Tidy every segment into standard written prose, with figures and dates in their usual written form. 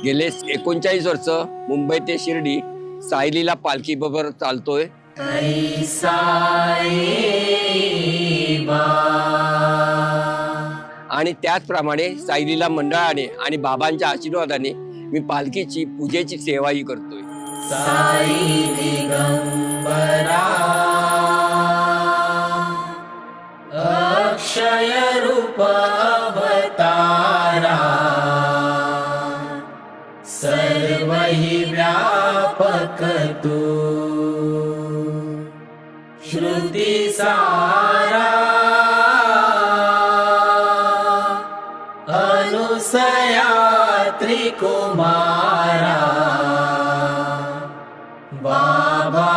गेले 39 वर्ष मुंबई ते शिर्डी सायलीला पालखी बरोबर चालतोय। आणि त्याचप्रमाणे सायलीला मंडळाने आणि बाबांच्या आशीर्वादाने मी पालखीची पूजेची सेवाही करतोय। साई दिगंबरा अक्षय रूप अवतारा सर्वहि व्यापक तू श्रुति सारा अनुसया त्रिकुमारा बाबा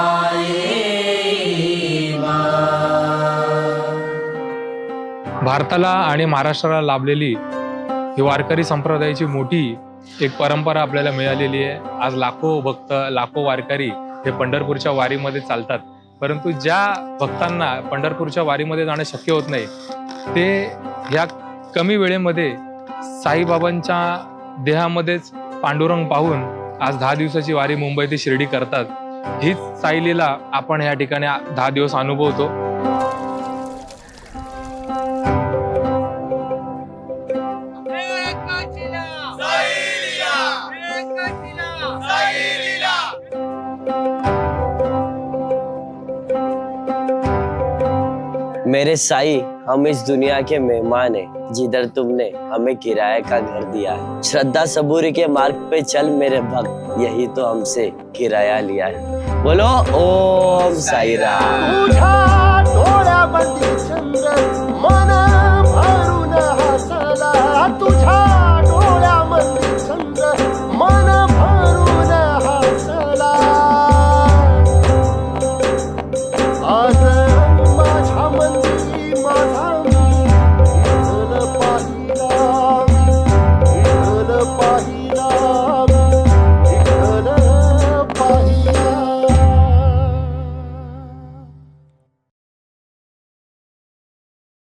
भारताला आणि महाराष्ट्राला लाभलेली ही वारकरी संप्रदायाची मोठी एक परंपरा आपल्याला मिळालेली आहे। आज लाखो भक्त लाखो वारकरी हे पंढरपूरच्या वारीमध्ये चालतात, परंतु ज्या भक्तांना पंढरपूरच्या वारीमध्ये जाणं शक्य होत नाही ते ह्या कमी वेळेमध्ये साईबाबांच्या देहामध्येच पांडुरंग पाहून आज 10 दिवसाची वारी मुंबई ते शिर्डी करतात। हीच साईलीला आपण या ठिकाणी 10 दिवस अनुभवतो। मेरे साई, हम इस दुनिया के मेहमान हैं, जिधर तुमने हमें किराए का घर दिया है। श्रद्धा सबूरी के मार्ग पे चल मेरे भक्त, यही तो हमसे किराया लिया है। बोलो ओम साई राम। तुझ्या डोळ्यामध्ये चंद्र मन भरून हसला, तुझ्या डोळ्यामध्ये चंद्र मन भरून हसला। आज